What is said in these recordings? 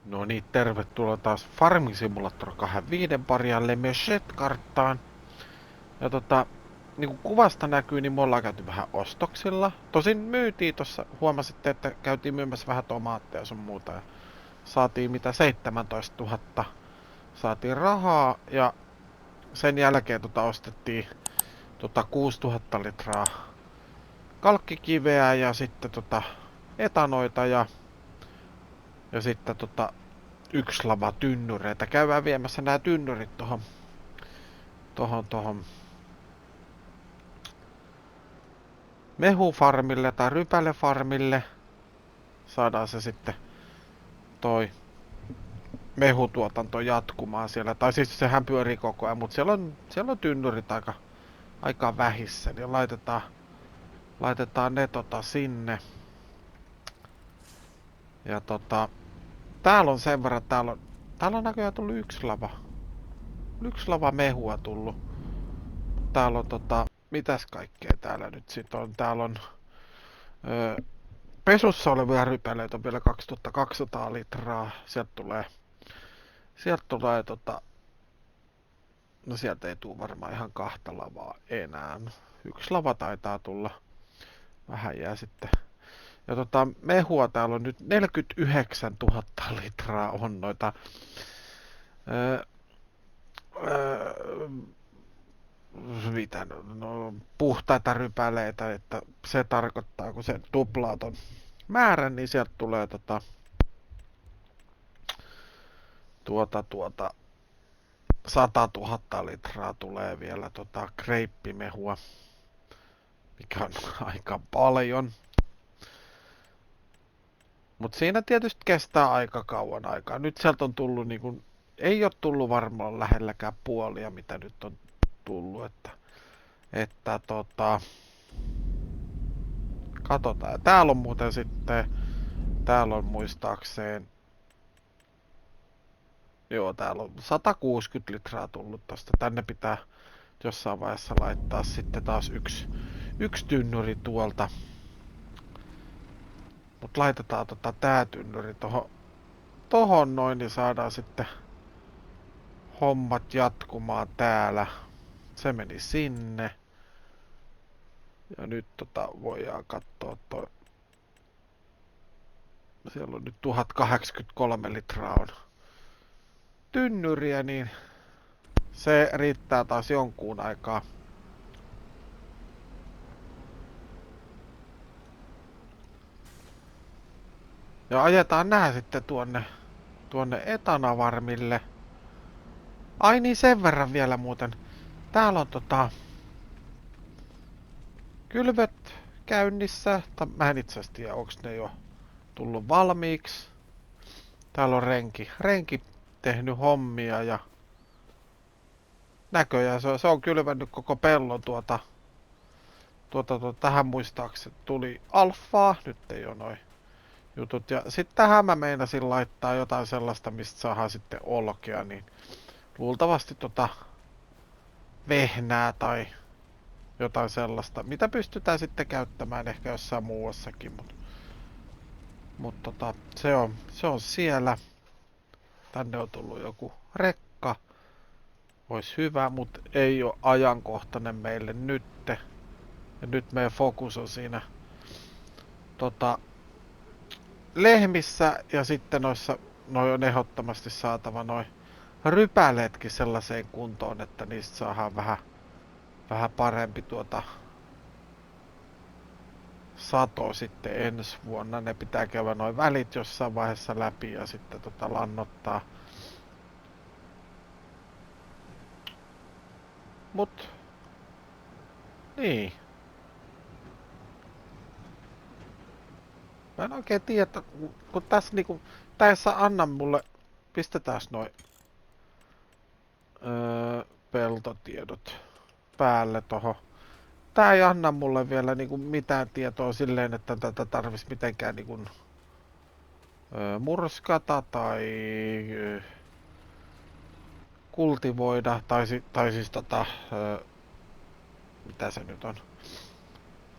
No niin, tervetuloa taas Farming Simulator 25 pariaan Le Machete-karttaan. Ja niin kuin kuvasta näkyy, niin me ollaan käyty vähän ostoksilla. Tosin myytiin tossa, huomasitte, että käytiin myymässä vähän tomaatteja sun muuta. Ja saatiin mitä 17 000 saatiin rahaa ja sen jälkeen ostettiin 6000 litraa kalkkikiveä ja sitten etanoita ja sitten yksi lava tynnyreitä. Käydään viemässä nämä tynnyrit tohon mehufarmille tai rypälefarmille. Saadaan se sitten toi mehutuotanto jatkumaan siellä. Tai siis sehän pyörii koko ajan, mutta siellä on tynnyrit aika vähissä. Niin laitetaan ne sinne. Ja täällä on sen verran, täällä on näköjään tullut yksi lava mehua tullut. Täällä on mitäs kaikkea täällä nyt sit on? Täällä on pesussa olevia rypäleitä on vielä 2200 litraa. Sieltä tulee no sieltä ei tule varmaan ihan kahta lavaa enää. Yksi lava taitaa tulla. Vähän jää sitten. Ja mehua täällä on nyt 49 000 litraa on noita mitä, no, puhtaita rypäleitä, että se tarkoittaa, kun se tuplaa ton määrän, niin sieltä tulee 100 000 litraa tulee vielä kreippimehua, mikä on aika paljon. Mut siinä tietysti kestää aika kauan aikaa. Nyt sieltä on tullut niinku, ei ole tullut varmaan lähelläkään puolia, mitä nyt on tullut, että katsotaan. Ja täällä on muuten sitten, täällä on muistaakseen, joo täällä on 160 litraa tullut tosta. Tänne pitää jossain vaiheessa laittaa sitten taas yksi tynnyri tuolta. Mut laitetaan tää tynnyri tohon noin, niin saadaan sitten hommat jatkumaan täällä. Se meni sinne. Ja nyt voidaan katsoa toi. Siellä on nyt 1083 litraa on tynnyriä, niin se riittää taas jonkun aikaa. Ja ajetaan nää sitten tuonne etanavarmille. Ai niin, sen verran vielä muuten. Täällä on kylvet käynnissä. Mä en itse asiassa tiedä, onks ne jo tullut valmiiksi. Täällä on renki tehnyt hommia ja näköjään se on kylvännyt koko pellon tähän muistaakseni tuli alfaa. Nyt ei oo noin jutut. Ja sit tähän mä meinasin laittaa jotain sellaista, mistä saadaan sitten olkea, niin luultavasti vehnää tai jotain sellaista, mitä pystytään sitten käyttämään ehkä jossain muuassakin, mutta se on siellä. Tänne on tullut joku rekka. Ois hyvä, mutta ei ole ajankohtainen meille nytte. Ja nyt meidän fokus on siinä lehmissä ja sitten noi on ehdottomasti saatava noi rypäleetkin sellaiseen kuntoon, että niistä saadaan vähän parempi sato sitten ensi vuonna. Ne pitää käydä noin välit jossain vaiheessa läpi ja sitten lannottaa. Mut niin. Mä en oikein tiedä, kun tässä niinku, tässä anna mulle, pistetääs noin peltotiedot päälle toho. Tää ei anna mulle vielä niinku mitään tietoa silleen, että tätä tarvis mitenkään niinku murskata tai kultivoida tai siis mitä se nyt on?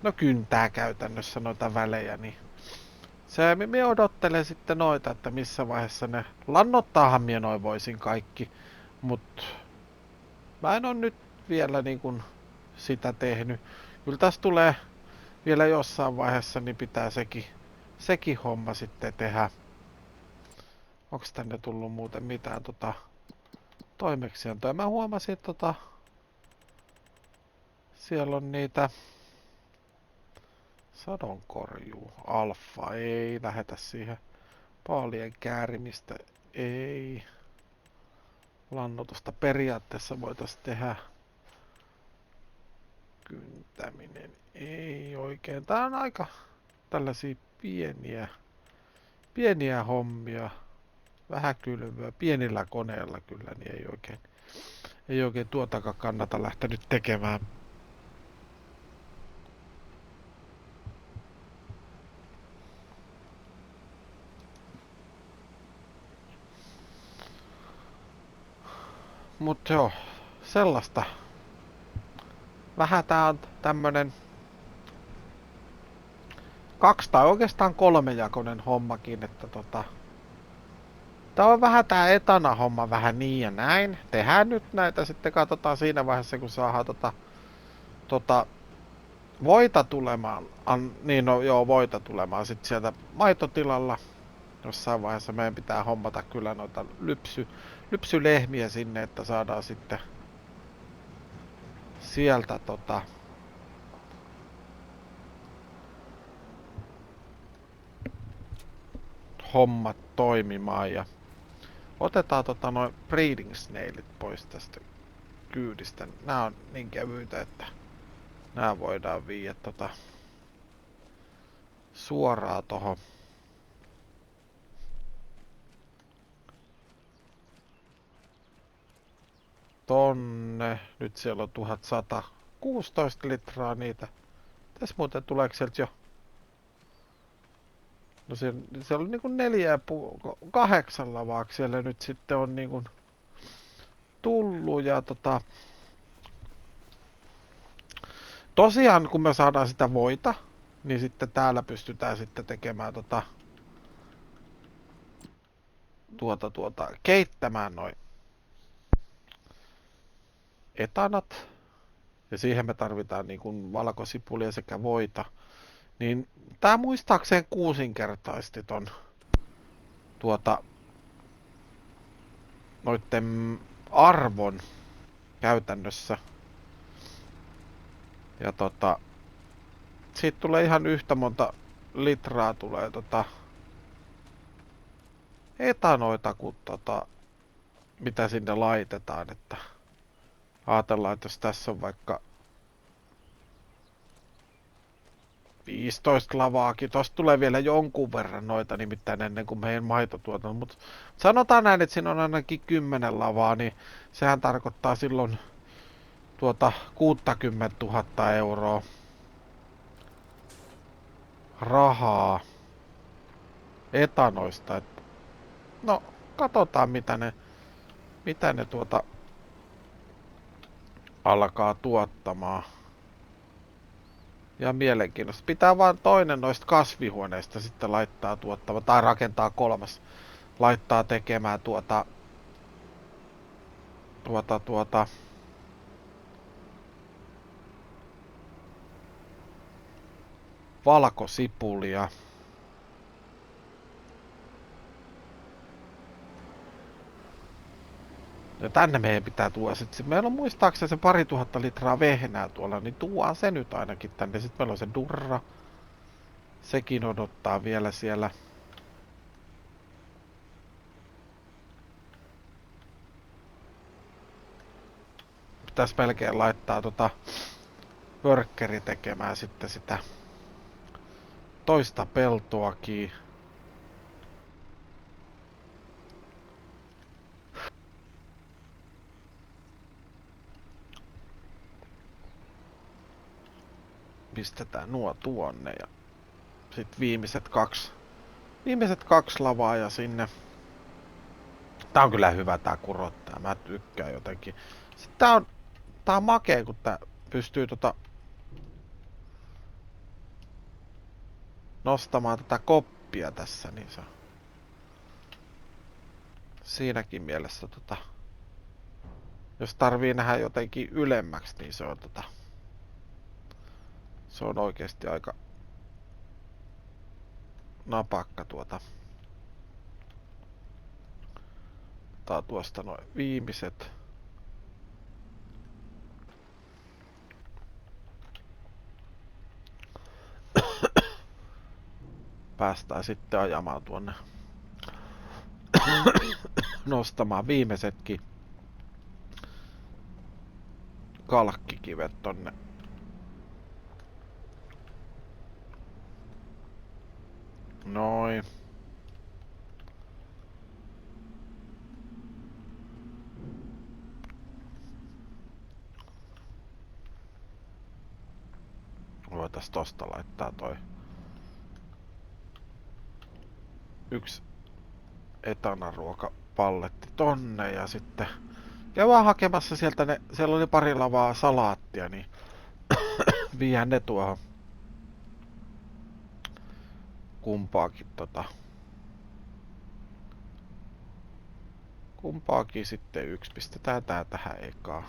No kyntää käytännössä noita välejä, niin Mie odottelen sitten noita, että missä vaiheessa ne... Lannottaahan mie noin voisin kaikki, mut... Mä en oo nyt vielä niin kun sitä tehnyt. Kyllä tässä tulee vielä jossain vaiheessa, niin pitää sekin homma sitten tehdä. Onks tänne tullut muuten mitään toimeksiantoja? Mä huomasin, että siellä on niitä sadonkorjuu, alfa, ei lähetä siihen. Paalien käärimistä, ei. Lannotusta periaatteessa voitaisiin tehdä. Kyntäminen, ei oikein. Tää on aika tällaisia pieniä hommia. Vähän kylvyä, pienillä koneilla kyllä, niin ei oikein tuotakaan kannata lähteä nyt tekemään. Mut joo, sellaista. Vähän tää on tämmönen 2 tai oikeastaan 3-jakoinen hommakin, että tää on vähän tää etana-homma vähän niin ja näin. Tehdään nyt näitä, sitten katsotaan siinä vaiheessa, kun saadaan voita tulemaan. Niin no joo, voita tulemaan sitten sieltä maitotilalla. Jossain vaiheessa meidän pitää hommata kyllä noita lypsylehmiä sinne, että saadaan sitten sieltä hommat toimimaan ja otetaan noin breeding snailit pois tästä kyydistä. Nää on niin kevyitä, että nää voidaan viedä suoraan tohon tonne. Nyt siellä on 1116 litraa niitä. Tässä muuten tuleeko sieltä jo? No siellä on niinku 8 lavaa siellä nyt sitten on niinku tullut ja tosiaan kun me saadaan sitä voita, niin sitten täällä pystytään sitten tekemään keittämään noin etanat. Ja siihen me tarvitaan niinku valkosipulia sekä voita. Niin tää muistaakseen kuusinkertaisti ton noitten arvon käytännössä. Ja siitä tulee ihan yhtä monta litraa tulee etanoita kuin mitä sinne laitetaan, että ajatellaan, että jos tässä on vaikka 15 lavaakin, tosta tulee vielä jonkun verran noita nimittäin ennen kuin meidän maitotuotanto, mutta sanotaan näin, että siinä on ainakin 10 lavaa, niin sehän tarkoittaa silloin 60 000 euroa rahaa etanoista. Et, no, katsotaan mitä ne alkaa tuottamaan. Ja mielenkiintoista. Pitää vaan toinen noista kasvihuoneista sitten laittaa tuottamaan, tai rakentaa 3. Laittaa tekemään valkosipulia. Ja tänne meidän pitää tuoda sitten. Meillä on muistaakseni se 2000 litraa vehnää tuolla, niin tuodaan se nyt ainakin tänne. Sitten meillä on se durra. Sekin odottaa vielä siellä. Pitäis melkein laittaa workeri tekemään sitten sitä toista peltoakin. Pistetään nuo tuonne ja sit viimeiset kaksi lavaa ja sinne. Tää on kyllä hyvä tää kurottaja, mä tykkään jotenkin. Sitten tää on makea, kun tää pystyy nostamaan tätä nappia tässä, niin se on siinäkin mielessä jos tarvii nähdä jotenkin ylemmäksi, niin se on oikeesti aika napakka tuosta noin viimeiset. Päästään sitten ajamaan tuonne nostamaan viimeisetkin kalkkikivet tonne. Noin. Voitais tosta laittaa toi yksi etanaruokapalletti tonne ja sitten käydään hakemassa sieltä ne, siellä oli pari lavaa salaattia, niin viedään ne tuohon kumpaakin sitten yksi. Pistetään tää tähän ekaan.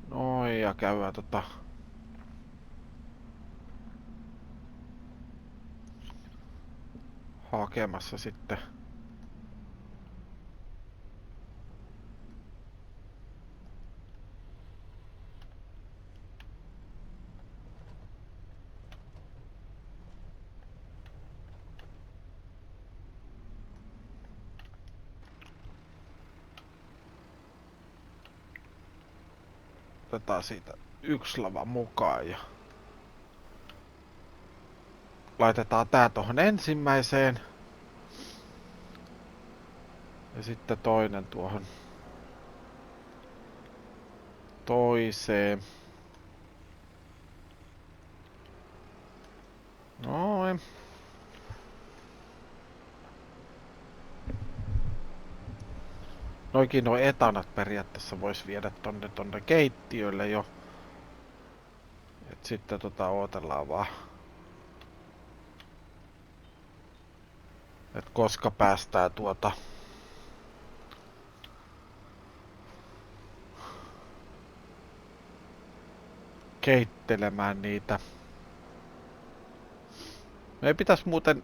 Noin ja käydään hakemassa sitten otetaan siitä yksi lava mukaan ja laitetaan tää tohon ensimmäiseen ja sitten toinen tuohon toiseen. Noin. Noikin noi etanat periaatteessa vois viedä tonne keittiölle jo. Et sitten ootellaan vaan. Et koska päästään keittelemään niitä. Meidän pitäis muuten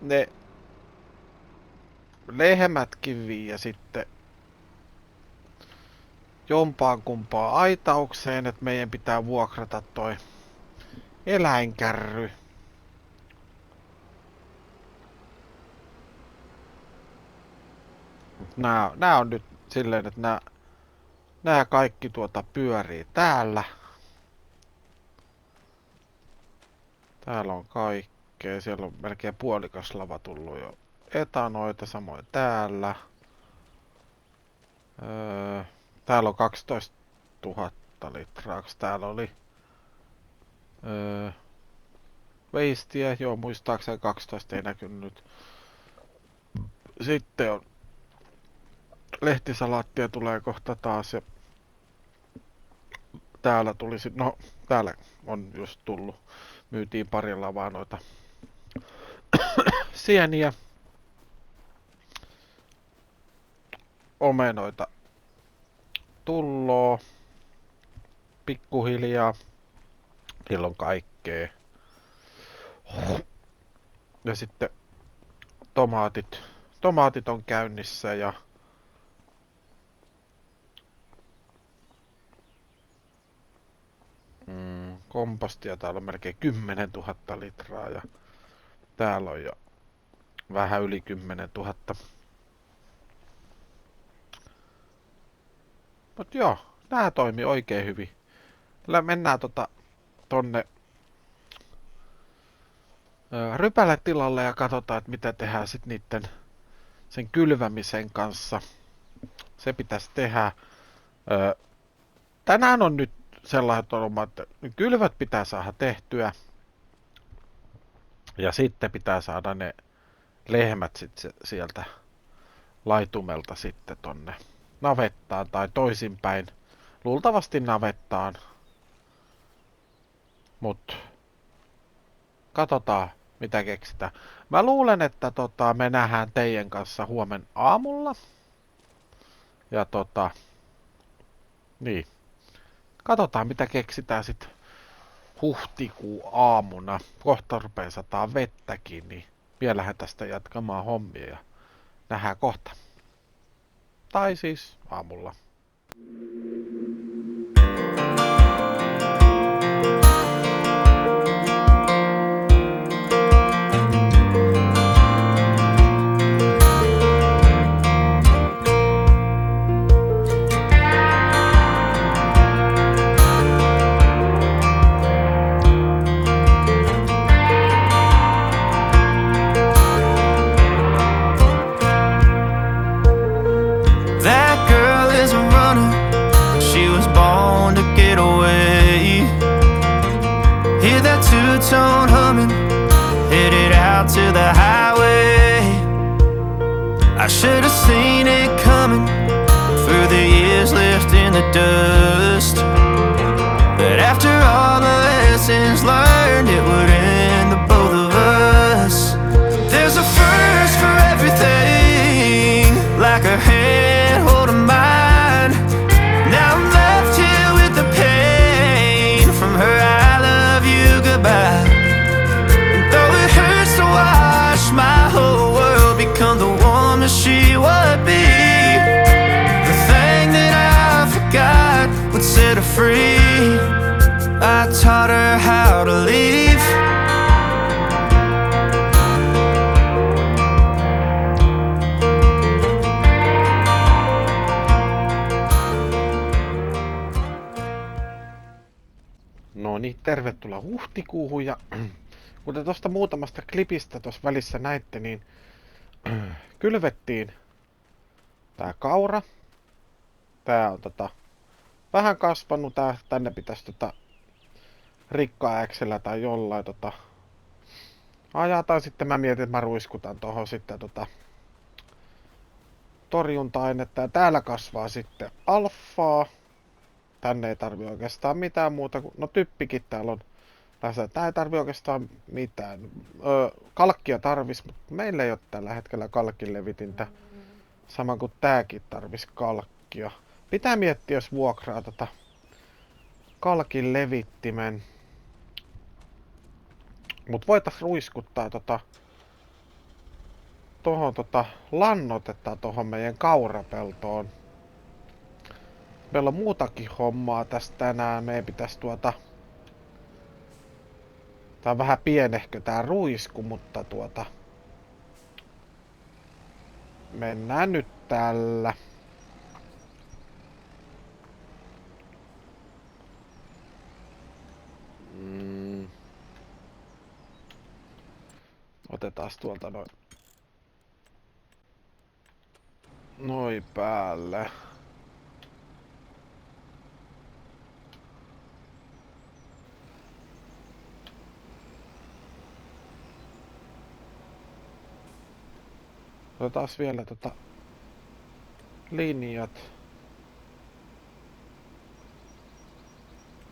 ne lehmätkin viiä sitten jompaan kumpaan aitaukseen, että meidän pitää vuokrata toi eläinkärry. Nää on nyt silleen, että nää kaikki pyörii täällä. Täällä on kaikkea. Siellä on melkein puolikas lava tullut jo etanoita, samoin täällä. Täällä on 12 000 litraa. Täällä oli veistiä, joo muistaakseni 12 ei näkynyt. Sitten on lehtisalaattia tulee kohta taas ja täällä tulisi, no täällä on just tullut, myytiin parilla vaan noita sieniä, omenoita tulloo pikkuhiljaa, niillä on kaikkea. Ja sitten tomaatit on käynnissä ja kompostia täällä on melkein 10 000 litraa ja täällä on jo vähän yli 10 000. Mut joo, nää toimii oikein hyvin. Mennään tonne rypäletilalle ja katsotaan, että mitä tehdään sit niitten sen kylvämisen kanssa. Se pitäisi tehdä. Tänään on nyt sellaiset olomat, että kylvät pitää saada tehtyä. Ja sitten pitää saada ne lehmät sieltä laitumelta sitten tonne navettaan tai toisinpäin. Luultavasti navettaan. Mut Katsotaan, mitä keksitään. Mä luulen, että me nähdään teidän kanssa huomen aamulla. Ja niin. Katsotaan, mitä keksitään sitten huhtikuun aamuna. Kohta rupeaa sataa vettäkin, niin vielähän tästä jatkamaan hommia ja nähdään kohta. Tai siis aamulla. Tone humming, headed out to the highway. I should have seen it coming through the years left in the dust. But after all the lessons learned, it would end the both of us. There's a first for everything, like a hand holding mine. Now I'm left here with the pain from her I love you goodbye. And though it hurts to watch my whole world become the woman she would be, the thing that I forgot would set her free. I taught her how to leave. No niin, tervetuloa huhtikuuhun ja kuten tuosta muutamasta klipistä tuossa välissä näitte, niin kylvettiin tää kaura. Tää on vähän kasvanut, tänne pitäisi rikkaäksellä tai jollain ajaa, tai sitten mä mietin, että mä ruiskutan tohon sitten torjunta-ainetta, ja täällä kasvaa sitten alfaa. Tänne ei tarvi oikeastaan mitään muuta kuin, no typpikin täällä on. Tää ei tarvi oikeastaan mitään. Kalkkia tarvis, mutta meillä ei ole tällä hetkellä kalkkilevitintä. Sama kuin tääkin tarvis kalkkia. Pitää miettiä, jos vuokraa kalkin levittimen. Mut voitais ruiskuttaa tohon lannotetta tohon meidän kaurapeltoon. Meillä on muutakin hommaa tästä tänään. Meidän pitäisi tää on vähän pienehkö tää ruisku, mutta mennään nyt tällä. Otetaan tuolta noin päälle. Otetaan vielä linjat.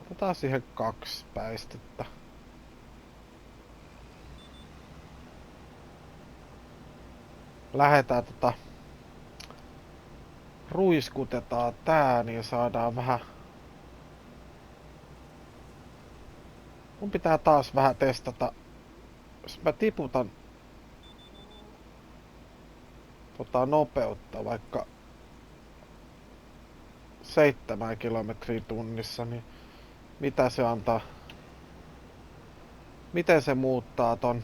Otetaan siihen 2 päistettä. Lähetään ruiskutetaan tää, niin saadaan vähän. Mun pitää taas vähän testata. Jos mä tiputan nopeutta vaikka 7 kilometriä tunnissa, niin mitä se antaa? Miten se muuttaa ton?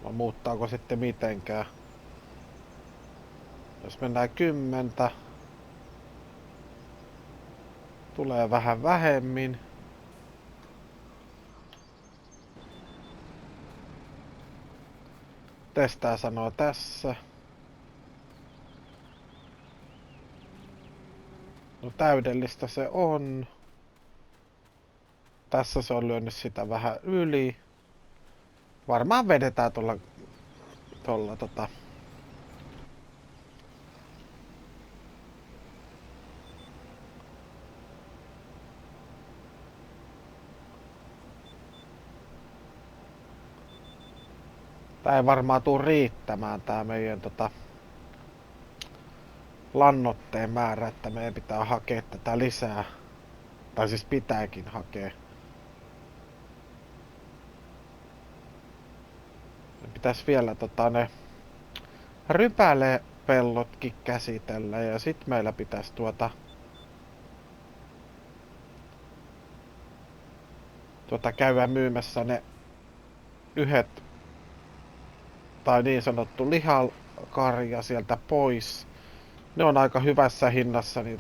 Vai muuttaako sitten mitenkään? Jos mennään 10, tulee vähän vähemmin. Testaa sanoo tässä. No täydellistä se on. Tässä se on lyönyt sitä vähän yli. Varmaan vedetään tuolla tää ei varmaan tuu riittämään tää meidän lannoitteen määrä, että meidän pitää hakea tätä lisää. Tai siis pitääkin hakea. Pitäis vielä ne rypälepellotkin käsitellä ja sit meillä pitäis käydä myymässä ne yhdet tai niin sanottu lihakarja sieltä pois. Ne on aika hyvässä hinnassa, niin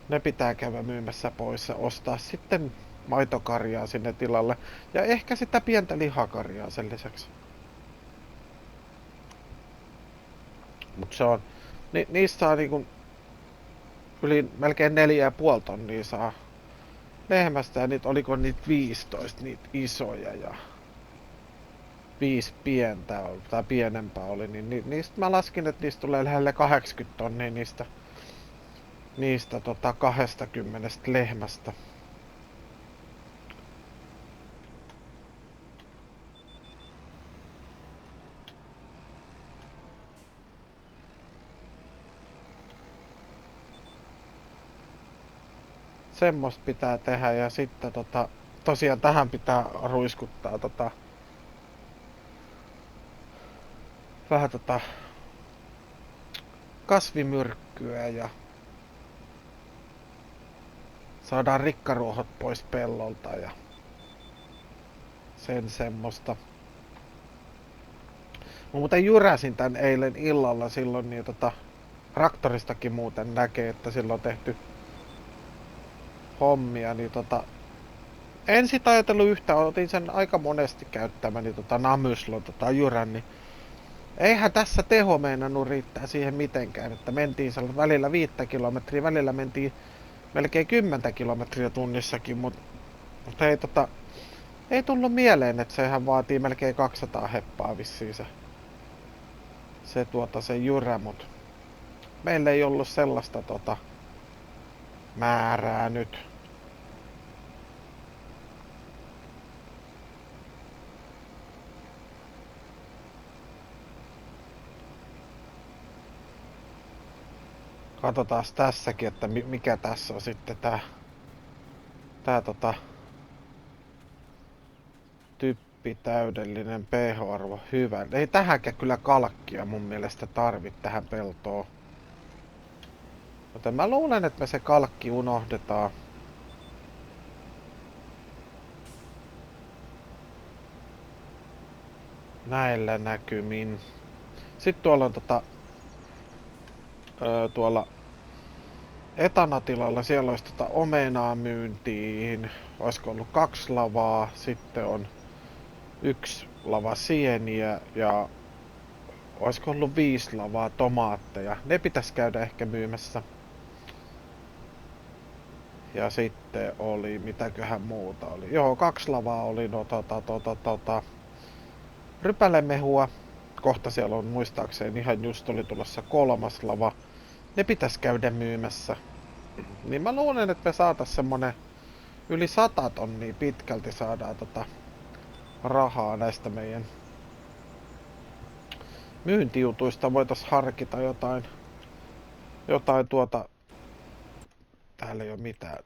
ne pitää käydä myymässä pois ja ostaa sitten maitokarjaa sinne tilalle. Ja ehkä sitä pientä lihakarjaa sen lisäksi. Mut se on, niistä saa niinku yli melkein 4,5 tonnia saa lehmästä ja oliko niitä 15 niitä isoja ja 5 pientä tai pienempää oli, niin niistä mä laskin, että niistä tulee lähelle 80 tonnia niistä 20 lehmästä. Semmosta pitää tehdä ja sitten tosiaan tähän pitää ruiskuttaa vähän kasvimyrkkyä ja saadaan rikkaruohot pois pellolta ja sen semmoista. Mä muuten jyräsin tän eilen illalla silloin, niin traktoristakin muuten näkee, että silloin on tehty hommia, niin en sitä ajatellut yhtään, otin sen aika monesti käyttämäni Namyslon jyrän, niin eihän tässä teho meinannut riittää siihen mitenkään, että mentiin välillä 5 kilometriä, välillä mentiin melkein 10 kilometriä tunnissakin, mutta ei tullut mieleen, että sehän vaatii melkein 200 heppaa vissiin se jyrä, mutta meillä ei ollut sellaista määrää nyt. Katsotaan tässäkin, että mikä tässä on sitten tää typpi täydellinen pH-arvo hyvä. Ei tähänkään kyllä kalkkia mun mielestä tarvitse tähän peltoon. Joten mä luulen, että me se kalkki unohdetaan. Näillä näkymin. Sitten tuolla on tuolla etanatilalla, siellä olisi omenaa myyntiin. Olisiko ollut 2 lavaa, sitten on 1 lava sieniä ja olisiko ollut 5 lavaa tomaatteja. Ne pitäisi käydä ehkä myymässä. Ja sitten oli, mitäköhän muuta oli. Joo, 2 lavaa oli rypälemehua. Kohta siellä on muistaakseni ihan just oli tulossa 3. lava. Ne pitäisi käydä myymässä. Niin mä luulen, että me saatais semmonen yli 100 tonnia pitkälti saadaan rahaa näistä meidän myyntijutuista. Voitais harkita jotain täällä ei oo mitään.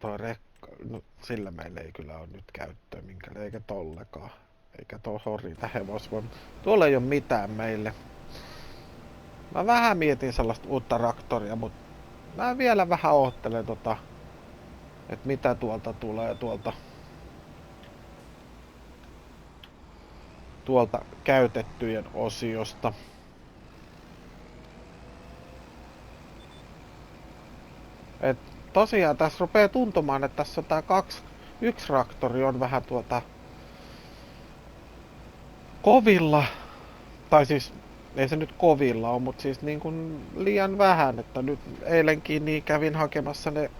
Toi rekka, no sillä meillä ei kyllä ole nyt käyttöä minkäli, eikä tollekaan. Eikä tuohon riitä hevosvoima. Tuolla ei oo mitään meille. Mä vähän mietin sellaista uutta traktoria, mutta mä vielä vähän oottelen että mitä tuolta tulee tuolta käytettyjen osiosta. Et tosiaan tässä rupeaa tuntumaan, että tässä on tää yksi traktori on vähän kovilla. Tai siis ei se nyt kovilla ole, mutta siis niin kuin liian vähän, että nyt eilenkin niin kävin hakemassa ne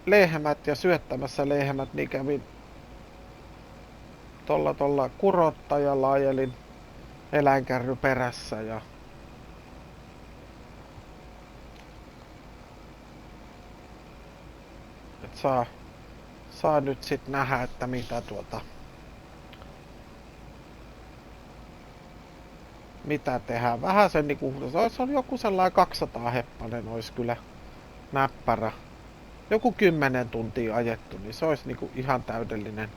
lehmät ja syöttämässä lehmät, niin kävin tolla kurottajalla, ajelin eläinkärry perässä ja et saa nyt sit nähdä, että mitä tehdään. Vähän sen niinku, se on joku sellainen 200 heppanen olisi kyllä näppärä. Joku 10 tuntia ajettu, niin se olisi niinku ihan täydellinen.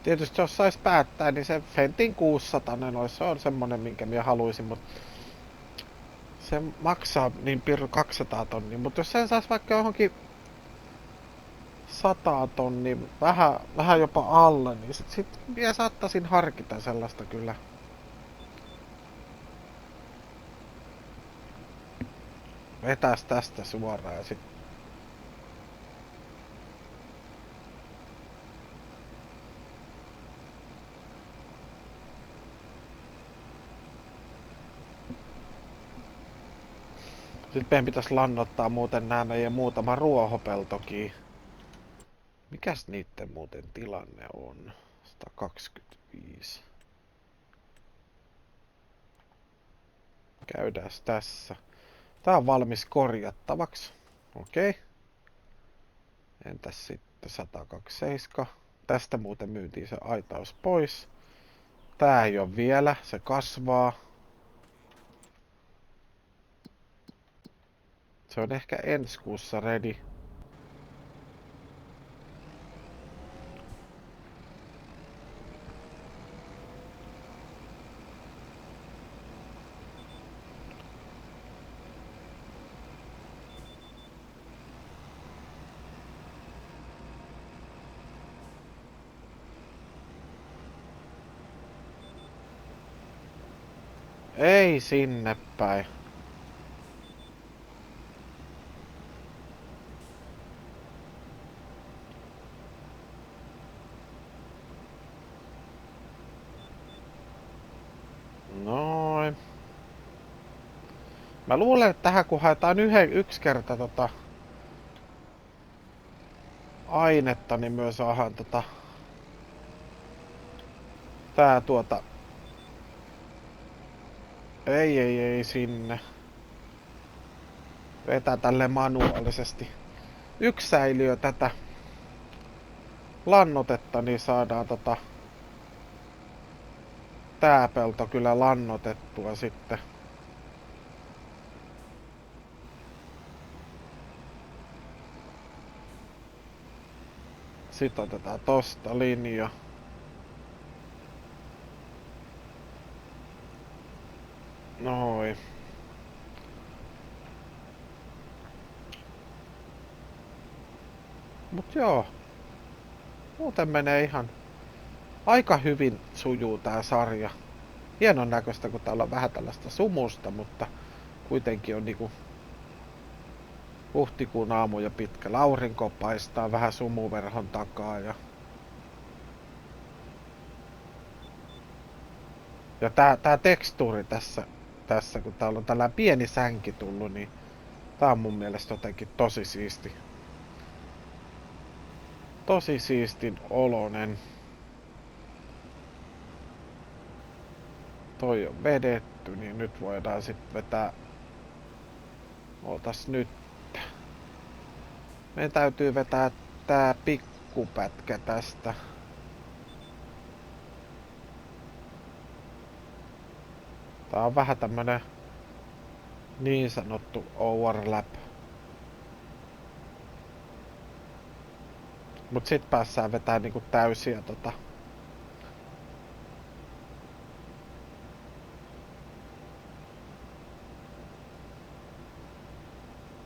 Tietysti jos sais päättää, niin se Fentin 600 olisi, se on semmonen, minkä minä haluaisin, mutta se maksaa niin pirru 200 tonnia, mutta jos sen sais vaikka johonkin 100 tonnia, vähän jopa alle, niin sit minä saattaisin harkita sellaista kyllä. Vetäis tästä suoraan ja sit sitten meidän pitäisi lannottaa muuten nämä meidän muutama ruohopeltokin. Mikäs niitten muuten tilanne on? 125. Käydääs tässä. Tää on valmis korjattavaksi. Okei. Entäs sitten 127? Tästä muuten myytiin se aitaus pois. Tää ei ole vielä, se kasvaa. Se on ehkä ensi kuussa ready. Ei sinne päin. Noin. Mä luulen, että tähän kun haetaan yksi kerta ainetta, niin myös saadaan tää ei sinne. Vetää tälle manuaalisesti. Yksi säiliö tätä lannotetta, niin saadaan tää pelto kyllä lannotettua sitten. Sitten otetaan tosta linja. Noin. Mut joo. Muuten menee ihan aika hyvin sujuu tää sarja. Hienon näköistä, kun täällä on vähän tällaista sumusta, mutta kuitenkin on niinku huhtikuun aamu ja pitkä. Aurinko paistaa vähän sumuverhon takaa ja tää tekstuuri tässä kun täällä on tällainen pieni sänki tullut, niin tää on mun mielestä jotenkin tosi siisti. Tosi siistin olonen. Toi on vedetty, niin nyt voidaan sitten vetää. Ootas nyt. Meidän täytyy vetää tää pikkupätkä tästä. Tää on vähän tämmönen niin sanottu overlap. Mut sit päässään vetää niinku täysiä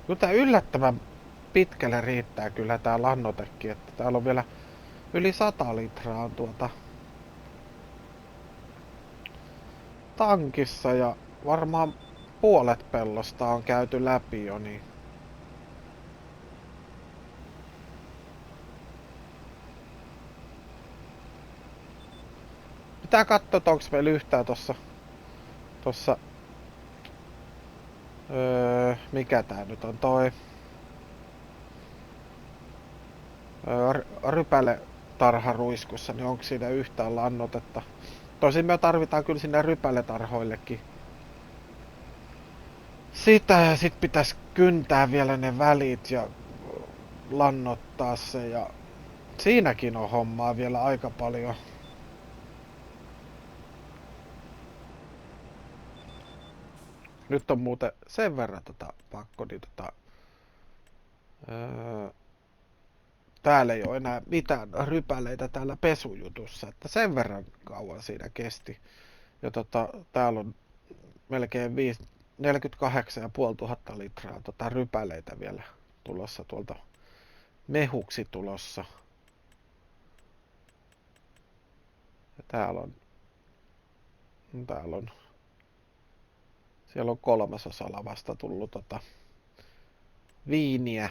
Mutta yllättävän pitkälle riittää kyllä tää lannotekin, että täällä on vielä yli 100 litraa on tankissa ja varmaan puolet pellosta on käyty läpi jo, niin Pitää katsoa, että onks meillä yhtään tossa mikä tää nyt on toi rypäletarharuiskussa, niin onko siinä yhtään lannotetta? Tosin me tarvitaan kyllä sinne rypäletarhoillekin sitä, ja sit pitäis kyntää vielä ne välit ja lannottaa se, ja siinäkin on hommaa vielä aika paljon. Nyt on muuten sen verran pakko, niin täällä ei oo enää mitään rypäleitä täällä pesujutussa, että sen verran kauan siinä kesti. Ja täällä on melkein 48 500 litraa rypäleitä vielä tulossa tuolta mehuksi tulossa. Ja täällä on siellä on 3/3 vasta tullut viiniä.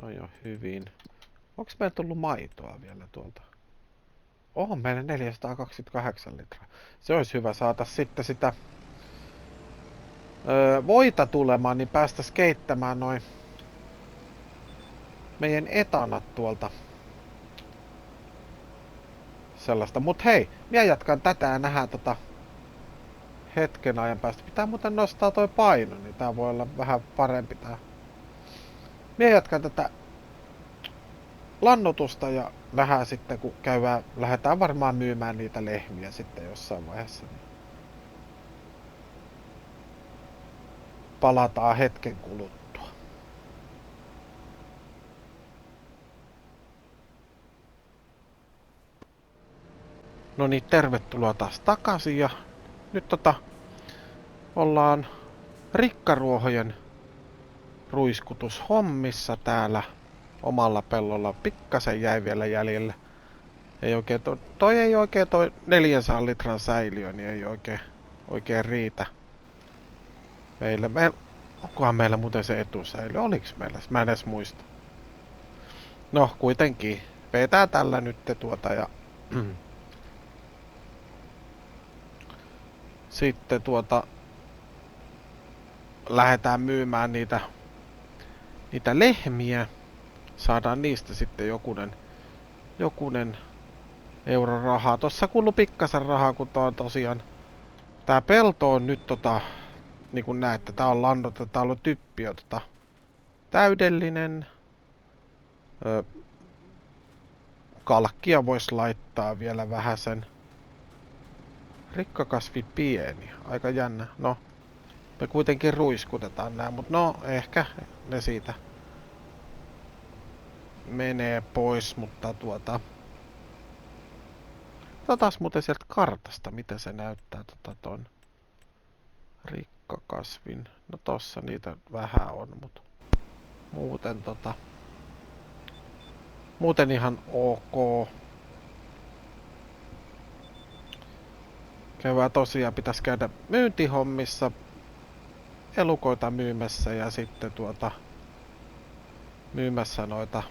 No jo hyvin. Onks meillä tullut maitoa vielä tuolta? On meillä 428 litraa. Se olisi hyvä saada sitten sitä voita tulemaan, niin päästäis keittämään noin meidän etanat tuolta. Sellaista. Mut hei, minä jatkan tätä ja nähdään hetken ajan päästä. Pitää muuten nostaa toi paino, niin tää voi olla vähän parempi tää. Minä jatkan tätä lannotusta ja nähdään sitten, kun lähdetään varmaan myymään niitä lehmiä sitten jossain vaiheessa. Palataan hetken kuluttua. No niin, tervetuloa taas takaisin ja nyt ollaan rikkaruohojen ruiskutushommissa täällä omalla pellolla. Pikkasen jäi vielä jäljelle. Ei oikein toi 400 litran säiliö, niin ei oikein riitä. Onkohan meillä muuten se etusäiliö? Oliks meillä? Mä en edes muista. No, kuitenkin. Vetää tällä nyt ja sitten lähdetään myymään niitä lehmiä. Saadaan niistä sitten jokunen euro rahaa. Tossa kuuluu pikkasen rahaa, kun tosiaan tää pelto on nyt niin kuin näette, tää on lannotettu, tää on typpi jo täydellinen. Kalkkia vois laittaa vielä vähäsen. Rikkakasvi pieni, aika jännä. No, me kuitenkin ruiskutetaan nää, mut no ehkä ne siitä menee pois, mutta taas muuten sieltä kartasta, miten se näyttää ton rikkakasvin. No tossa niitä vähän on, mut muuten ihan ok. Kevää tosiaan pitäisi käydä myyntihommissa, elukoita myymässä ja sitten myymässä noita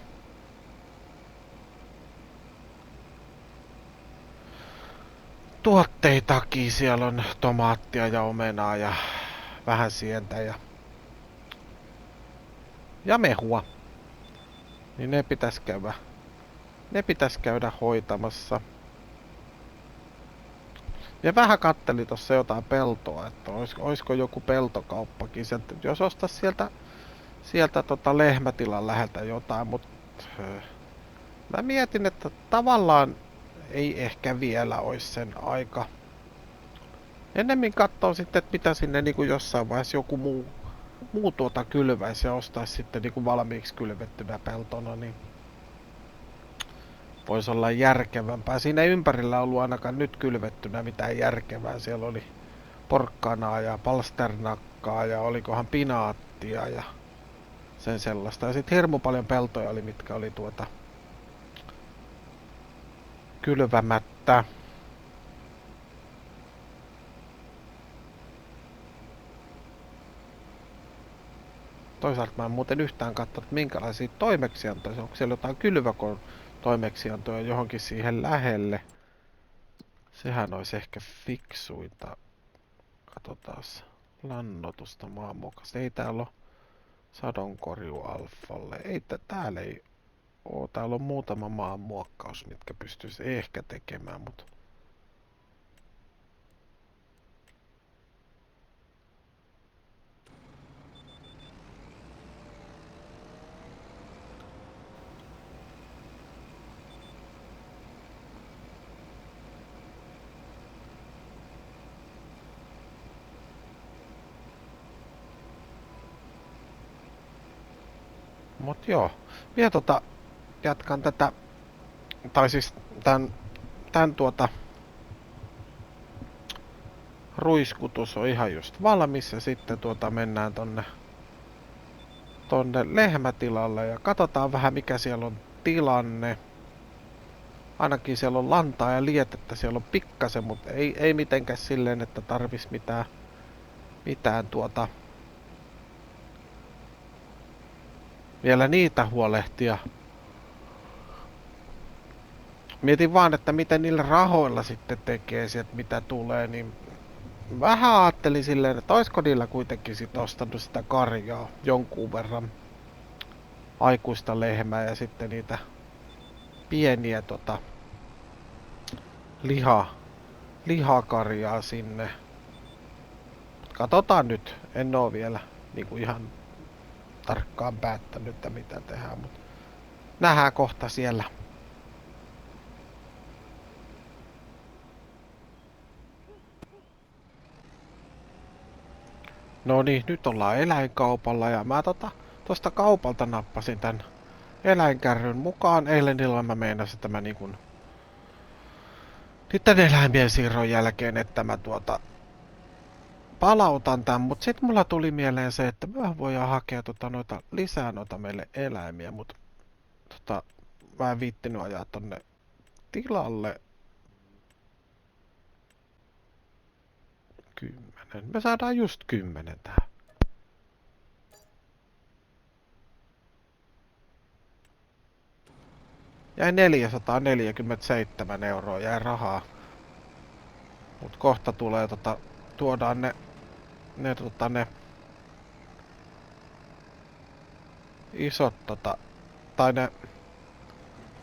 tuotteitakin. Siellä on tomaattia ja omenaa ja vähän sientä ja mehua. Niin ne pitäisi käydä hoitamassa. Ja vähän katteli tossa jotain peltoa, että oisko joku peltokauppakin sieltä, jos ostais sieltä lehmätilan läheltä jotain, mutta mä mietin, että tavallaan ei ehkä vielä ois sen aika. Ennemmin katsoo sitten, että mitä sinne niinku jossain vaiheessa joku muu kylväisi ja ostaisi sitten niinku valmiiksi kylvettynä peltona, niin voisi olla järkevämpää. Siinä ei ympärillä ollut ainakaan nyt kylvettynä mitään järkevää. Siellä oli porkkanaa ja palsternakkaa ja olikohan pinaattia ja sen sellaista. Ja sitten hirmu paljon peltoja oli, mitkä oli kylvämättä. Toisaalta mä en muuten yhtään katsonut, minkälaisia toimeksiantoja. Onko siellä jotain toimeksiantoja johonkin siihen lähelle. Sehän olisi ehkä fiksuinta. Katsotaas. Lannotusta maanmuokkausta. Ei täällä ole sadonkorjualfalle. Täällä ei oo. Täällä on muutama maanmuokkaus, mitkä pystyisi ehkä tekemään, mutta joo, vielä jatkan tätä, tai siis tän ruiskutus on ihan just valmis ja sitten mennään tonne lehmätilalle ja katsotaan vähän mikä siellä on tilanne. Ainakin siellä on lantaa ja lietettä, siellä on pikkasen, mutta ei mitenkään silleen, että tarvis mitään vielä niitä huolehtia. Mietin vaan, että miten niillä rahoilla sitten tekee sieltä mitä tulee, niin vähän ajattelin silleen, että olisiko niillä kuitenkin sit ostanut sitä karjaa jonkun verran aikuista lehmää ja sitten niitä pieniä lihakarjaa sinne. Katsotaan nyt, en oo vielä niinku ihan tarkkaan päättänyt, että mitä tehdään, mutta nähdään kohta siellä. No niin, nyt ollaan eläinkaupalla ja mä tosta kaupalta nappasin tän eläinkärryn mukaan. Eilen illalla mä meinasin, että mä niiden eläimien siirron jälkeen, että mä palautan tän, mut sit mulla tuli mieleen se, että mä voidaan hakea lisää meille eläimiä, mut mä en viittinyt ajaa tonne tilalle. 10. Me saadaan just 10 tähän. Jäi 447 €, jäi rahaa. Mut kohta tulee tuodaan ne isot tai ne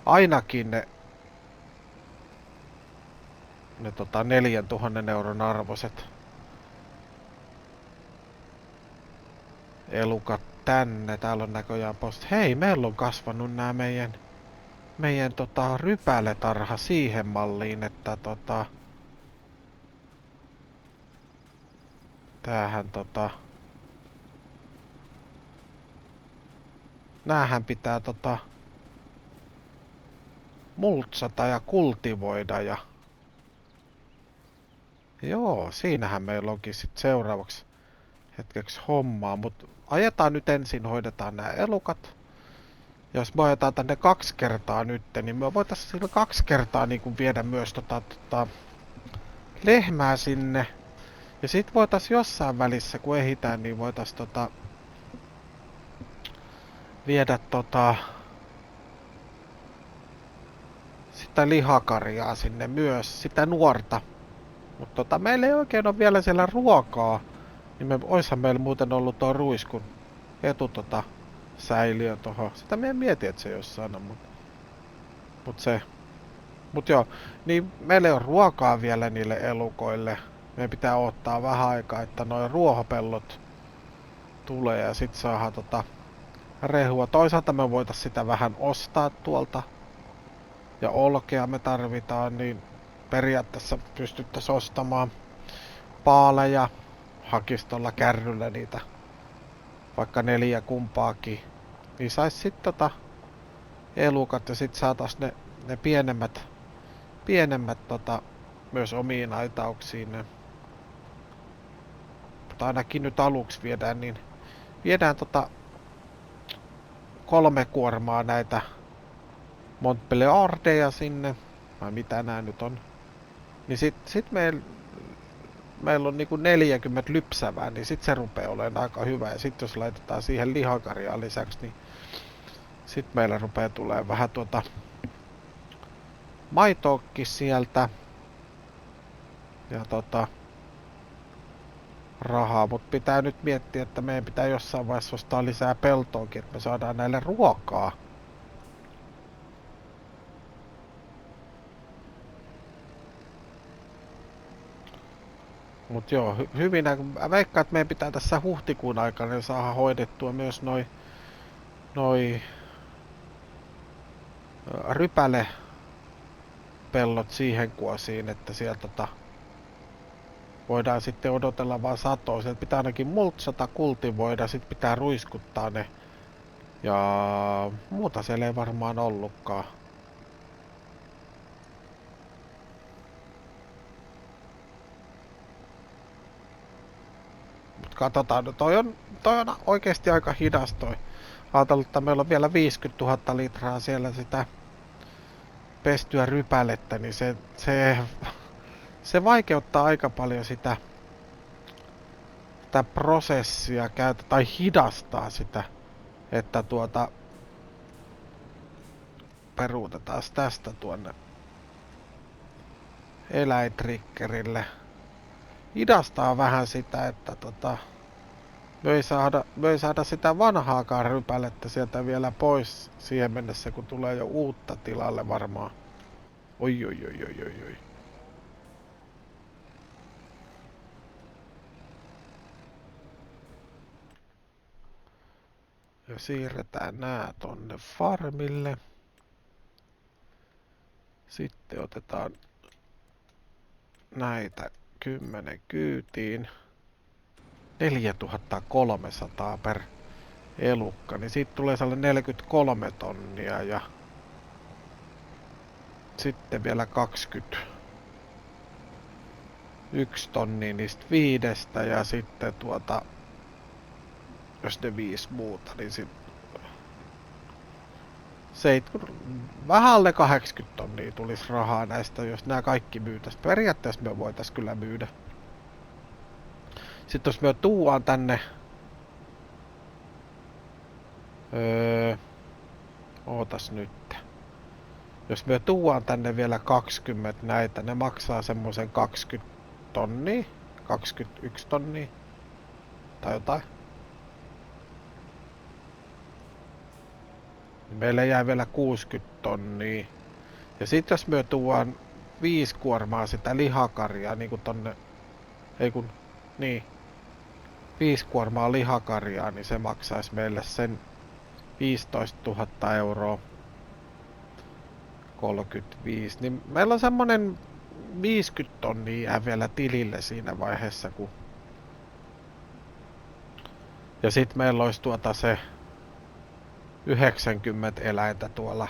ainakin ne 4 000 € arvoiset elukat tänne. Täällä on näköjään Hei, meillä on kasvanut nää meidän rypäletarha siihen malliin, että tämähän näähän pitää multsata ja kultivoida ja joo, siinähän meillä onkin sit seuraavaksi hetkeksi hommaa, mutta ajetaan nyt ensin, hoidetaan nämä elukat. Jos me ajetaan tänne 2 kertaa nyt, niin me voitaisiin sillä 2 kertaa niin kuin viedä myös lehmää sinne. Ja sit voitaisiin jossain välissä, kun ehditään, niin voitaisiin viedä sitä lihakarjaa sinne myös, sitä nuorta. Mutta meillä ei oikein ole vielä siellä ruokaa. Niin oishan meillä muuten ollut tuo ruiskun säiliö tohon. Sitä me en mieti, että se jossain on, Mut joo, niin meillä ei ole ruokaa vielä niille elukoille. Meidän pitää odottaa vähän aikaa, että noin ruohopellot tulee ja sit saadaan rehua. Toisaalta me voitais sitä vähän ostaa tuolta. Ja olkea me tarvitaan, niin periaatteessa pystyttäisiin ostamaan paaleja. Hakistolla kärryllä niitä vaikka 4 kumpaakin. Niin sais sit elukat ja sit saatais ne pienemmät myös omiin aitauksiin. Mutta ainakin nyt aluksi viedään 3 kuormaa näitä Montpelliardeja sinne. Vai mitä nää nyt on. Niin sit meillä on niinku 40 lypsävää, niin sit se rupee olemaan aika hyvä. Ja sit jos laitetaan siihen lihakarjaa lisäksi, niin sit meillä rupee tulee vähän maitoakin sieltä. Ja rahaa, mutta pitää nyt miettiä, että meidän pitää jossain vaiheessa ostaa lisää peltoakin, että me saadaan näille ruokaa. Mut joo, hyvinä, mä veikkaan, että meidän pitää tässä huhtikuun aikana saada hoidettua myös noi rypälepellot siihen kuosiin, että sieltä voidaan sitten odotella vaan satoa. Sieltä pitää ainakin multsata, kultivoida, sit pitää ruiskuttaa ne. Ja muuta siellä ei varmaan ollutkaan. Mut katsotaan, no toi on oikeesti aika hidas toi. Ajatellut, että meillä on vielä 50 000 litraa siellä sitä pestyä rypälettä, niin se vaikeuttaa aika paljon sitä prosessia tai hidastaa sitä, että peruutetaan tästä tuonne eläintrikkerille. Hidastaa vähän sitä, että me ei saada sitä vanhaakaan rypälettä sieltä vielä pois siihen mennessä, kun tulee jo uutta tilalle varmaan. Oi. Ja siirretään nää tonne farmille. Sitten otetaan näitä 10 kyytiin. 4300 per elukka, niin siitä tulee sellainen 43 tonnia ja sitten vielä 21 tonnia niistä 5 ja sitten jos ne 5 muuta, niin vähän alle 80 tonnia tulisi rahaa näistä, jos nämä kaikki myytäisiin. Periaatteessa me voitaisiin kyllä myydä. Sitten jos me tuuaan tänne... ootas nyt. Jos me tuuaan tänne vielä 20 näitä, ne maksaa semmoisen 20 tonnia. 21 tonnia. Tai jotain. Meille jää vielä 60 tonnia. Ja sit jos me tuuaan 5 kuormaa sitä lihakarjaa niinku tonne... Ei kun... Niin. 5 kuormaa lihakarjaa, niin se maksaisi meille sen 15 000 euroa. 35. Niin meillä on semmonen 50 tonnia jää vielä tilille siinä vaiheessa, kun... Ja sit meillä olisi se 90 eläintä tuolla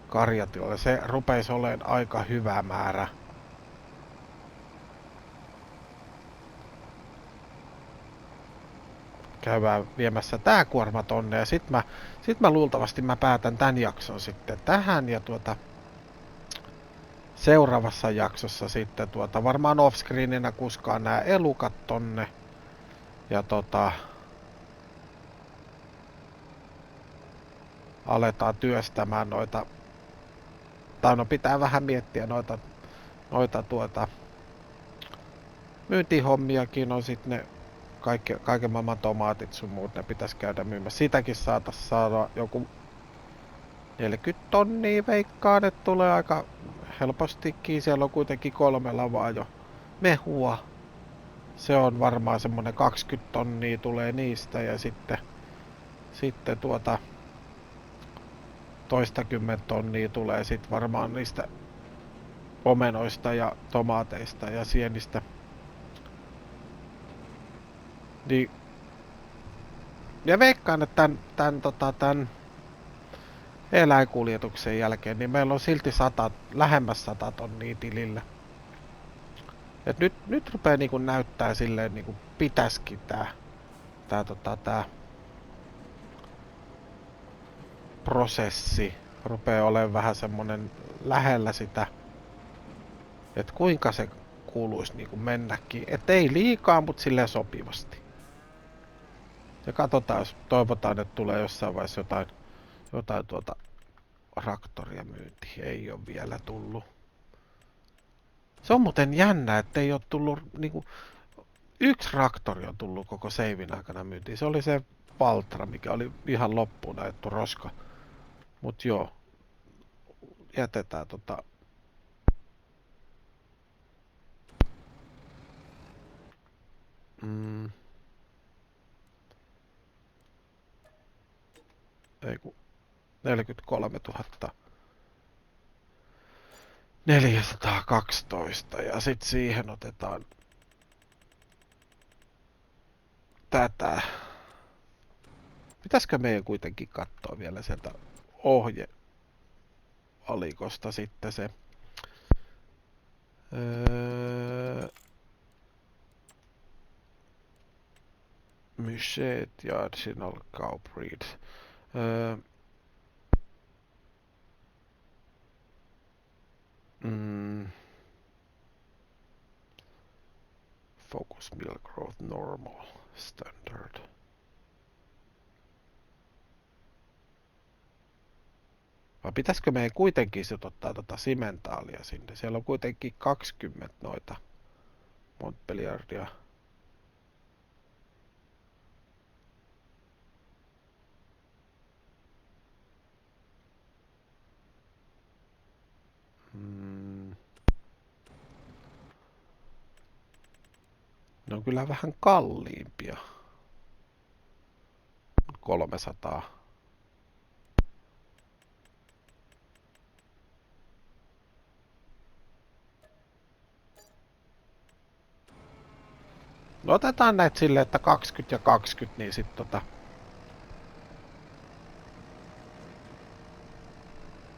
karjatiloilla. Se rupeisi olemaan aika hyvä määrä. Käydään viemässä tää kuorma tonne ja sit mä luultavasti päätän tän jakson sitten tähän ja seuraavassa jaksossa sitten varmaan offscreeninä kuskaan nää elukat tonne ja aletaan työstämään noita, tai no pitää vähän miettiä noita myyntihommiakin on sitten ne kaiken maailman tomaatit sun muut, ne pitäisi käydä myymässä. Sitäkin saatais saada joku 40 tonnia veikkaan, että tulee aika helpostikin. Siellä on kuitenkin 3 lavaa jo mehua. Se on varmaan semmonen 20 tonnia tulee niistä ja sitten toistakymmentä tonnia tulee sit varmaan niistä omenoista ja tomaateista ja sienistä. Niin, ja veikkaan, että tän eläinkuljetuksen jälkeen, niin meillä on silti lähemmäs 100 tonnia tilillä. Et nyt rupee niinku näyttää silleen niinku pitäisikin tää prosessi rupeaa olemaan vähän semmonen lähellä sitä, että kuinka se kuuluisi niinku mennäkin. Et ei liikaa, mut silleen sopivasti. Ja katsotaan, jos toivotaan, että tulee jossain vaiheessa jotain traktoria myyntiin. Ei ole vielä tullut. Se on muuten jännä, että ei ole tullut niinku... Yksi traktori on tullut koko seivin aikana myyntiin. Se oli se Valtra, mikä oli ihan loppuun ajettu roska. Mut joo. Jätetään ei kun 43 412 ja sit siihen otetaan tätä. Pitäisikö meidän kuitenkin katsoa vielä sieltä ohjealikosta sitten se Museet ja Original Cow Breeds. Focus Milk Growth Normal Standard. Vai pitäisikö meidän kuitenkin sit ottaa simentaalia sinne? Siellä on kuitenkin 20 noita Montpelliardia. Ne on kyllä vähän kalliimpia. 300. No otetaan näitä silleen, että 20 ja 20, niin sit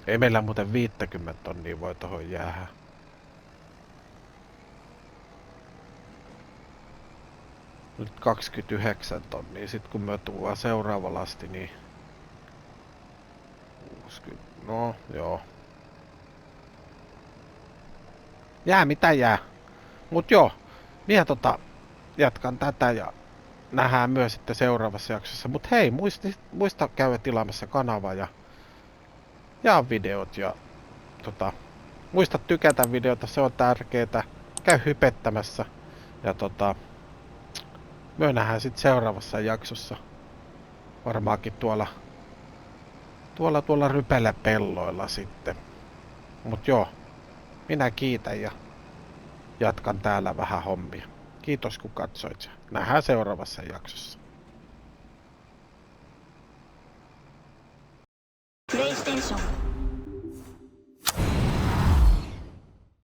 ei meillä muuten 50 tonnia voi tohon jäädä. Nyt 29 tonnia, sit kun me tuodaan seuraava lasti, niin 60, no joo. Jää mitä jää. Mut joo, minä jatkan tätä ja nähdään myös sitten seuraavassa jaksossa. Mut hei, muista käydä tilaamassa kanavaa ja jaa videot ja muista tykätä videota, se on tärkeetä. Käy hypettämässä ja me nähdään sitten seuraavassa jaksossa. Varmaankin tuolla rypelepelloilla sitten. Mut joo, minä kiitän ja jatkan täällä vähän hommia. Kiitos kun katsoit. Nähdään seuraavassa jaksossa.